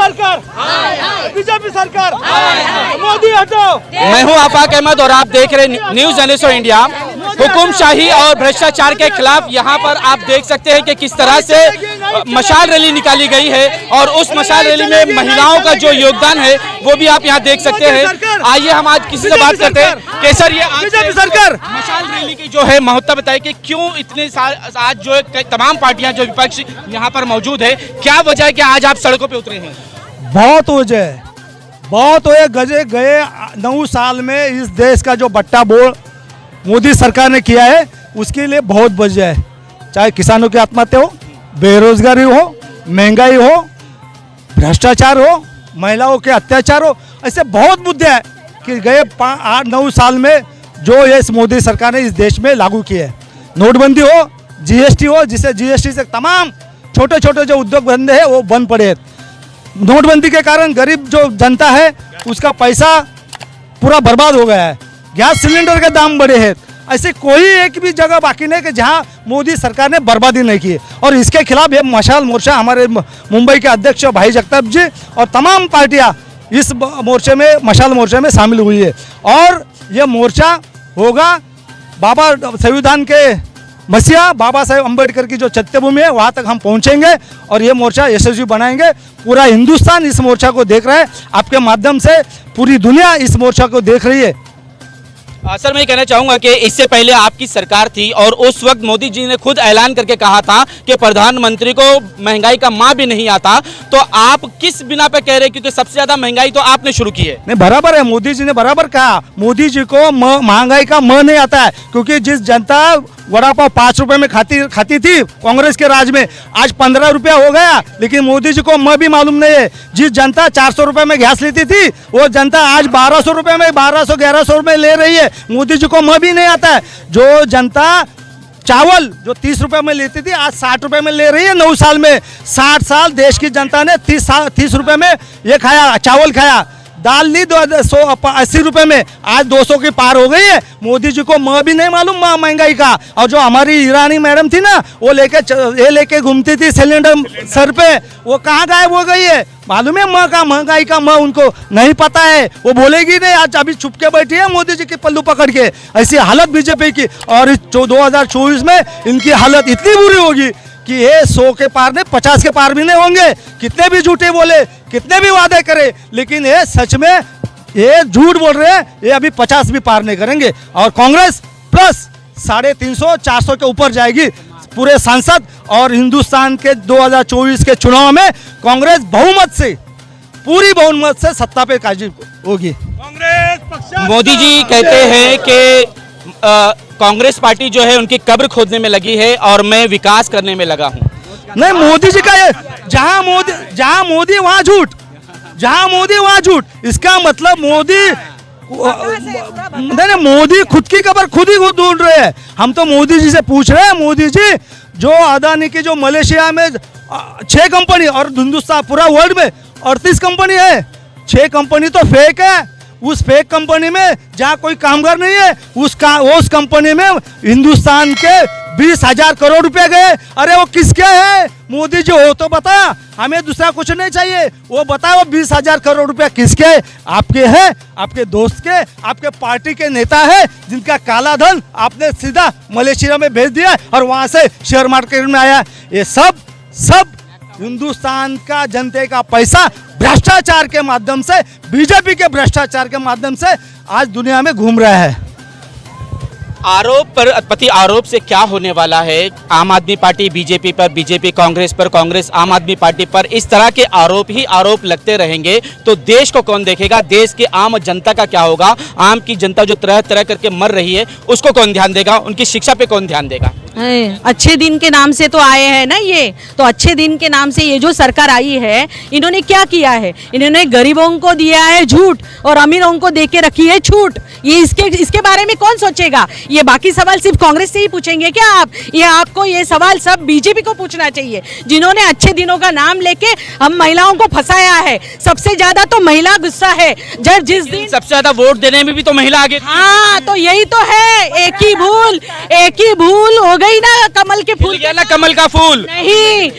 सरकार, बीजेपी सरकार, मोदी हटाओ। मैं हूं आफाक अहमद और आप देख रहे न्यूज़ एनएसओ इंडिया। हुकुमशाही और भ्रष्टाचार के खिलाफ यहां पर आप देख सकते हैं कि किस तरह से मशाल रैली निकाली गई है और उस मशाल रैली में महिलाओं का जो योगदान है वो भी आप यहां देख सकते हैं। आइए हम आज किसी से बात करते हैं। केसर, ये बीजेपी सरकार मशाल रैली की जो है महत्व बताइए कि क्यों इतने आज जो तमाम पार्टियां जो विपक्ष यहाँ पर मौजूद है, क्या वजह है कि आज आप सड़कों पे उतरे हैं? बहुत वजह है, बहुत गए 9 साल में इस देश का जो बट्टा बोल मोदी सरकार ने किया है उसके लिए बहुत वजह है। चाहे किसानों की आत्महत्या हो, बेरोजगारी हो, महंगाई हो, भ्रष्टाचार हो, महिलाओं के अत्याचार हो, ऐसे बहुत मुद्दे हैं कि गए 8-9 साल में जो ये मोदी सरकार ने इस देश में लागू किए है। नोटबंदी हो, जीएसटी हो, जिससे जीएसटी से तमाम छोटे छोटे जो उद्योग धंधे हैं वो बंद पड़े हैं। नोटबंदी के कारण गरीब जो जनता है उसका पैसा पूरा बर्बाद हो गया है। गैस सिलेंडर के दाम बढ़े हैं। ऐसे कोई एक भी जगह बाकी नहीं कि जहां मोदी सरकार ने बर्बादी नहीं की। और इसके खिलाफ ये मशाल मोर्चा हमारे मुंबई के अध्यक्ष भाई जगताप जी और तमाम पार्टियां इस मोर्चे में, मशाल मोर्चे में शामिल हुई है। और ये मोर्चा होगा बाबा संविधान के मसीहा बाबा साहेब अम्बेडकर की जो चैत्यभूमि है वहाँ तक हम पहुँचेंगे और ये मोर्चा यशस्वी बनाएंगे। पूरा हिंदुस्तान इस मोर्चा को देख रहा है, आपके माध्यम से पूरी दुनिया इस मोर्चा को देख रही है। सर, मैं कहना चाहूंगा कि इससे पहले आपकी सरकार थी और उस वक्त मोदी जी ने खुद ऐलान करके कहा था कि प्रधानमंत्री को महंगाई का माँ भी नहीं आता, तो आप किस बिना पे कह रहे हैं? क्योंकि सबसे ज्यादा महंगाई तो आपने शुरू की है। नहीं, बराबर है, मोदी जी ने बराबर कहा। मोदी जी को महंगाई का म नहीं आता है, क्योंकि जिस जनता वड़ा पाव 5 रुपए में खाती थी कांग्रेस के राज में, आज 15 रुपया हो गया, लेकिन मोदी जी को म भी मालूम नहीं है। जिस जनता 400 रुपए में गैस लेती थी वो जनता आज 1200 रुपए में, 1200-1100 रुपए ले रही है। मोदी जी को म भी नहीं आता है। जो जनता चावल जो 30 रुपए में लेती थी आज 60 रुपए में ले रही है। 9 साल में 60 साल देश की जनता ने 30 रुपए में ये खाया, चावल खाया। दाल ली 280 रुपए में, आज 200 की पार हो गई है। मोदी जी को म भी नहीं मालूम महंगाई का। और जो हमारी ईरानी मैडम थी ना, वो लेके घूमती थी सिलेंडर सर पे, वो कहाँ गायब हो गई है? मालूम है महंगाई का उनको नहीं पता है, वो बोलेगी नहीं। आज अभी छुप के बैठी है मोदी जी की पल्लू पकड़ के। ऐसी हालत बीजेपी की, और इस 2024 में इनकी हालत इतनी बुरी होगी कि ये 100 के पार नहीं, 50 के पार भी नहीं होंगे। कितने भी झूठे बोले, कितने भी वादे करे, लेकिन ये सच में ये झूठ बोल रहे हैं। ये अभी 50 भी पार नहीं करेंगे और कांग्रेस प्लस 350-400 के ऊपर जाएगी पूरे सांसद। और हिंदुस्तान के 2024 के चुनाव में कांग्रेस बहुमत से, पूरी बहुमत से सत्ता पे काबिज होगी। कांग्रेस मोदी जी कहते हैं कि कांग्रेस पार्टी जो है उनकी कब्र खोदने में लगी है और मैं विकास करने में लगा हूं। नहीं, मोदी जी का जहां मोदी वहां झूठ, जहां मोदी वहां झूठ। इसका मतलब मोदी नहीं, मोदी खुद की कब्र खुद ही ढूंढ रहे हैं। हम तो मोदी जी से पूछ रहे हैं, मोदी जी जो अदानी की जो मलेशिया में 6 कंपनी और हिंदुस्तान पूरा वर्ल्ड में 38 कंपनी है, 6 कंपनी तो फेक है। उस फेक कंपनी में जहाँ कोई कामगार नहीं है, उस कंपनी में हिंदुस्तान के 20,000 करोड़ रुपए गए। अरे वो किसके है? मोदी जी हो तो बता, हमें दूसरा कुछ नहीं चाहिए। वो बताओ वो 20,000 करोड़ रुपया किसके? आपके हैं, आपके दोस्त के, आपके पार्टी के नेता है, जिनका काला धन आपने सीधा मलेशिया में भेज दिया और वहां से शेयर मार्केट में आया। ये सब हिंदुस्तान का जनता का पैसा भ्रष्टाचार के माध्यम से, बीजेपी के भ्रष्टाचार के माध्यम से आज दुनिया में घूम रहा है। आरोप पर प्रति आरोप से क्या होने वाला है? आम आदमी पार्टी बीजेपी पर, बीजेपी कांग्रेस पर, कांग्रेस आम आदमी पार्टी पर, इस तरह के आरोप ही आरोप लगते रहेंगे तो देश को कौन देखेगा? देश की आम जनता का क्या होगा? आम की जनता जो तरह तरह करके मर रही है उसको कौन ध्यान देगा? उनकी शिक्षा पे कौन ध्यान देगा? अच्छे दिन के नाम से तो आए हैं ना ये, तो अच्छे दिन के नाम से ये जो सरकार आई है, इन्होंने क्या किया है? इन्होंने गरीबों को दिया है झूठ और अमीरों को दे के रखी है छूट। ये इसके बारे में कौन सोचेगा? ये बाकी सवाल सिर्फ कांग्रेस से ही पूछेंगे क्या आप? ये आपको ये सवाल सब बीजेपी को पूछना चाहिए, जिन्होंने अच्छे दिनों का नाम लेके हम महिलाओं को फंसाया है। सबसे ज्यादा तो महिला गुस्सा है। जब जिस दिन सबसे ज्यादा वोट देने में भी तो महिला आगे। हाँ, तो यही तो है, एक ही भूल हो गई ना कमल के फूल फूल गया ना कमल का फूल। नहीं,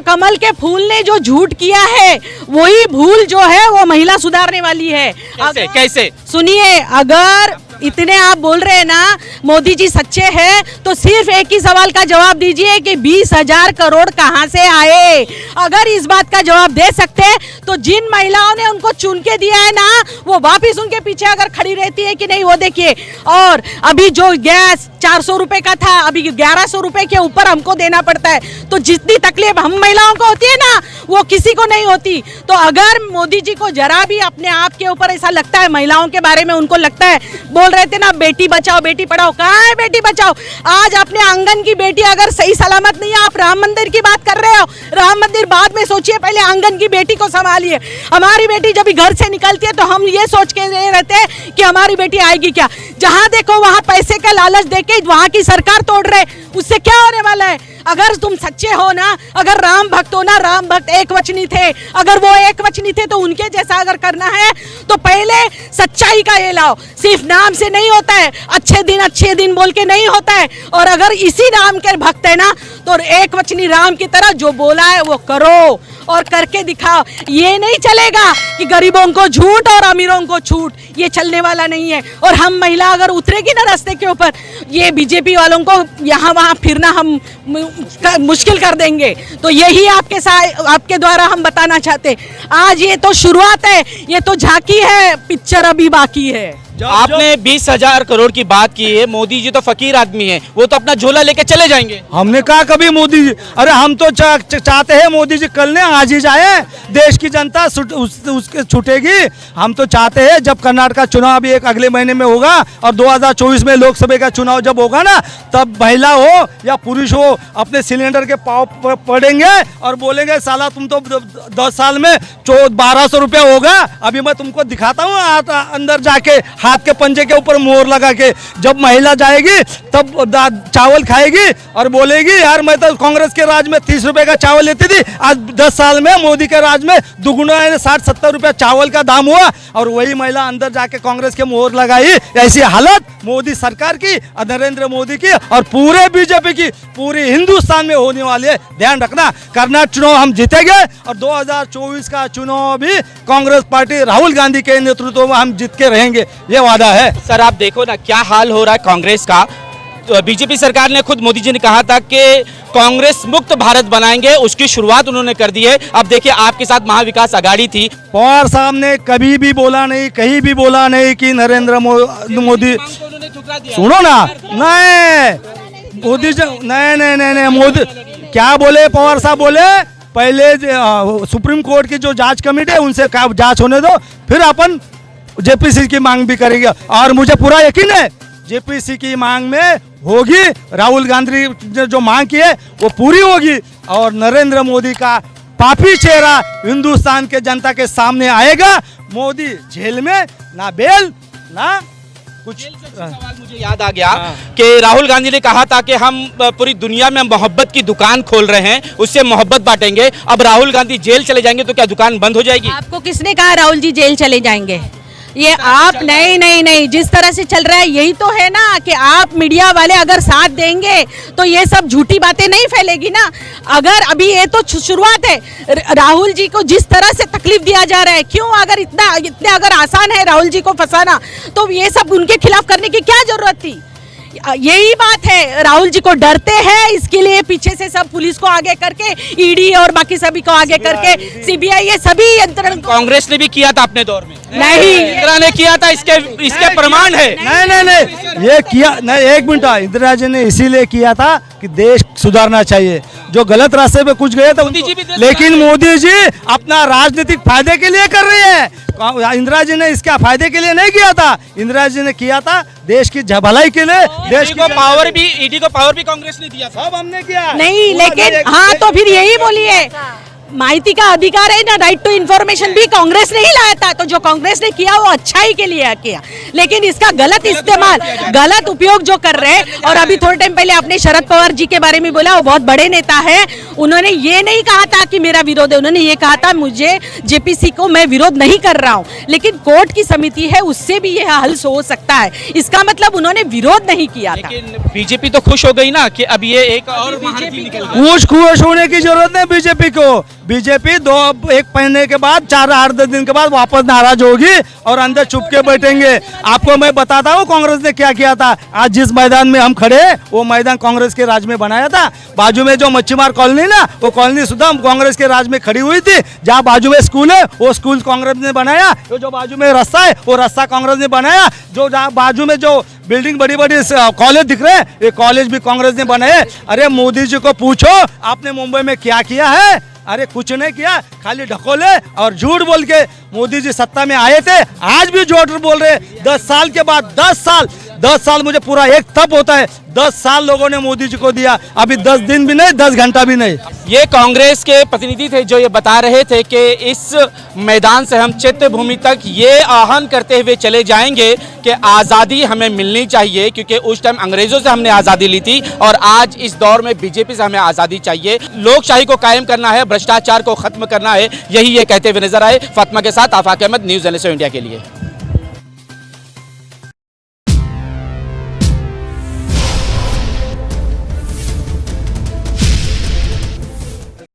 कमल के फूल ने जो झूठ किया है वही भूल जो है वो महिला सुधारने वाली है। कैसे? सुनिए, अगर इतने आप बोल रहे हैं ना मोदी जी सच्चे हैं तो सिर्फ एक ही सवाल का जवाब दीजिए कि 20,000 करोड़ कहां से आए। अगर इस बात का जवाब दे सकते हैं तो जिन महिलाओं ने उनको चुन के दिया है ना वो वापिस उनके पीछे अगर खड़ी रहती है कि नहीं वो देखिए। और अभी जो गैस 400 रुपए का था अभी 1100 रुपए के ऊपर हमको देना पड़ता है। तो जितनी तकलीफ हम महिलाओं को होती है ना वो किसी को नहीं होती। तो अगर मोदी जी को जरा भी अपने आप के ऊपर ऐसा लगता है, महिलाओं के बारे में उनको लगता है, बोल रहे थे ना बेटी बचाओ बेटी पढ़ाओ, कहाँ है बेटी बचाओ? आज अपने आंगन की बेटी अगर सही सलामत नहीं है, आप राम मंदिर की बात कर रहे हो, राम मंदिर बाद में सोचिए, पहले आंगन की बेटी को संभालिए। हमारी बेटी जब घर से निकलती है तो हम ये सोच के नहीं रहते हैं कि हमारी बेटी आएगी क्या। जहां देखो वहां पैसे का लालच देके वहां की सरकार तोड़ रहे, उससे क्या होने वाला है? अगर तुम सच्चे हो ना, अगर राम भक्त हो ना, राम भक्त एक वचनी थे, अगर वो एक वचनी थे तो उनके जैसा अगर करना है तो पहले सच्चाई का ये लाओ। सिर्फ नाम से नहीं होता है, अच्छे दिन बोल के नहीं होता है। और अगर इसी राम के भक्त है ना तो एक वचनी राम की तरह जो बोला है वो करो और करके दिखाओ। ये नहीं चलेगा कि गरीबों को झूठ और अमीरों को छूट, ये चलने वाला नहीं है। और हम महिला अगर उतरेगी ना रास्ते के ऊपर, ये बीजेपी वालों को यहाँ वहाँ फिरना हम मुश्किल कर देंगे। तो यही आपके द्वारा हम बताना चाहते हैं। आज ये तो शुरुआत है, ये तो झांकी है, पिक्चर अभी बाकी है। आपने 20,000 करोड़ की बात की है। मोदी जी तो फकीर आदमी है, वो तो अपना झोला लेके चले जाएंगे। हमने कहा कभी मोदी जी, अरे हम तो चाहते हैं मोदी जी कल ने आज ही जाए, देश की जनता उसके छूटेगी। हम तो चाहते हैं जब कर्नाटक चुनाव भी एक अगले महीने में होगा और 2024 में लोकसभा का चुनाव जब होगा ना, तब महिला हो या पुरुष हो अपने सिलेंडर के पाव पड़ेंगे और बोलेंगे साला तुम तो 10 साल में 1200 रुपया होगा। अभी मैं तुमको दिखाता हूँ अंदर जाके हाथ के पंजे के ऊपर मोहर लगा के। जब महिला जाएगी तब चावल खाएगी और बोलेगी यार मैं तो कांग्रेस के राज में 30 रुपए का चावल लेती थी, आज 10 साल में मोदी के राज में दुगुना 60-70 रुपया चावल का दाम हुआ। और वही महिला अंदर जाके कांग्रेस के मोहर लगाई। ऐसी हालत मोदी सरकार की, नरेंद्र मोदी की और पूरे बीजेपी की, पूरे हिंदुस्तान में होने वाली है। ध्यान रखना, कर्नाटक चुनाव हम जीतेंगे और 2024 का चुनाव भी कांग्रेस पार्टी राहुल गांधी के नेतृत्व में हम जीत के रहेंगे, ये वादा है। सर आप देखो ना क्या हाल हो रहा है कांग्रेस का। तो बीजेपी सरकार ने खुद मोदी जी ने कहा था कि कांग्रेस मुक्त भारत बनाएंगे, उसकी शुरुआत उन्होंने कर दी है। अब देखिए आपके साथ महाविकास आघाड़ी थी, पवार साहब ने कभी भी बोला नहीं, कहीं भी बोला नहीं कि नरेंद्र मोदी, सुनो ना, नहीं मोदी नहीं मोदी क्या बोले, पवार साहब बोले पहले सुप्रीम कोर्ट की जो जांच कमेटी है उनसे जांच होने दो, फिर अपन जेपीसी की मांग भी करेंगे। और मुझे पूरा यकीन है जेपीसी की मांग में होगी, राहुल गांधी ने जो मांग की है वो पूरी होगी और नरेंद्र मोदी का पापी चेहरा हिंदुस्तान के जनता के सामने आएगा। मोदी जेल में ना बेल ना कुछ। सवाल मुझे याद आ गया कि राहुल गांधी ने कहा था कि हम पूरी दुनिया में मोहब्बत की दुकान खोल रहे हैं, उससे मोहब्बत बांटेंगे। अब राहुल गांधी जेल चले जाएंगे तो क्या दुकान बंद हो जाएगी? आपको किसने कहा राहुल जी जेल चले जाएंगे? ये आप नहीं, जिस तरह से चल रहा है यही तो है ना कि आप मीडिया वाले अगर साथ देंगे तो ये सब झूठी बातें नहीं फैलेगी ना। अगर अभी ये तो शुरुआत है, राहुल जी को जिस तरह से तकलीफ दिया जा रहा है, क्यों अगर इतने अगर आसान है राहुल जी को फंसाना तो ये सब उनके खिलाफ करने की क्या जरूरत थी? यही बात है, राहुल जी को डरते हैं, इसके लिए पीछे से सब पुलिस को आगे करके, ईडी और बाकी सभी को आगे करके, सीबीआई, ये सभी यंत्रण। कांग्रेस ने भी किया था अपने दौर में, नहीं इंदिरा ने किया था, इसके प्रमाण है। नहीं ये किया नहीं, एक मिनट, इंदिरा जी ने इसीलिए किया था कि देश सुधारना चाहिए। जो गलत रास्ते पे कुछ गए थे, लेकिन मोदी जी अपना राजनीतिक फायदे के लिए कर रही है। इंदिरा जी ने इसका फायदे के लिए नहीं किया था, इंदिरा जी ने किया था देश की भलाई के लिए। देश को पावर भी, ईडी को पावर भी कांग्रेस ने दिया था, सब हमने किया नहीं, लेकिन हाँ तो फिर यही बोलिए माहिती का अधिकार है ना, राइट टू इन्फॉर्मेशन भी कांग्रेस ने ही लाया था। तो जो कांग्रेस ने किया वो अच्छाई के लिए किया, लेकिन इसका गलत इस्तेमाल, गलत उपयोग जो कर रहे हैं। और अभी थोड़े टाइम पहले आपने शरद पवार जी के बारे में बोला, वो बहुत बड़े नेता है। उन्होंने ये नहीं कहा था कि मेरा विरोध है, उन्होंने ये कहा था मुझे जेपीसी को मैं विरोध नहीं कर रहा हूँ, लेकिन कोर्ट की समिति है उससे भी यह हल हो सकता है। इसका मतलब उन्होंने विरोध नहीं किया था। लेकिन बीजेपी तो खुश हो गई ना कि अब ये एक और महारथी निकल गया। खुश होने की जरूरत नहीं बीजेपी को। बीजेपी एक महीने के बाद 4-8 दिन के बाद वापस नाराज होगी और अंदर चुप के बैठेंगे। आपको मैं बताता हूँ कांग्रेस ने क्या किया था। आज जिस मैदान में हम खड़े, वो मैदान कांग्रेस के राज में बनाया था। बाजू में जो मच्छीमार कॉलोनी ना, वो कॉलोनी सुधा कांग्रेस के राज में खड़ी हुई थी। जहाँ बाजू में स्कूल है, वो स्कूल कांग्रेस ने बनाया। जो बाजू में रास्ता है, वो रास्ता कांग्रेस ने बनाया। जो बाजू में जो बिल्डिंग बड़ी बड़ी कॉलेज दिख रहे हैं, ये कॉलेज भी कांग्रेस ने बनाए। अरे मोदी जी को पूछो आपने मुंबई में क्या किया है? अरे कुछ नहीं किया, खाली ढकोले और झूठ बोल के मोदी जी सत्ता में आए थे। आज भी झूठ बोल रहे। 10 साल के बाद 10 साल मुझे पूरा एक तप होता है। 10 साल लोगों ने मोदी जी को दिया, अभी 10 दिन भी नहीं, 10 घंटा भी नहीं। ये कांग्रेस के प्रतिनिधि थे जो ये बता रहे थे कि इस मैदान से हम चित्रभूमि तक ये आह्वान करते हुए चले जाएंगे कि आज़ादी हमें मिलनी चाहिए, क्योंकि उस टाइम अंग्रेजों से हमने आज़ादी ली थी और आज इस दौर में बीजेपी से हमें आज़ादी चाहिए। लोकशाही को कायम करना है, भ्रष्टाचार को खत्म करना है, यही ये कहते हुए नजर आए। फातिमा के साथ आफाक अहमद, न्यूज़ 18 इंडिया के लिए।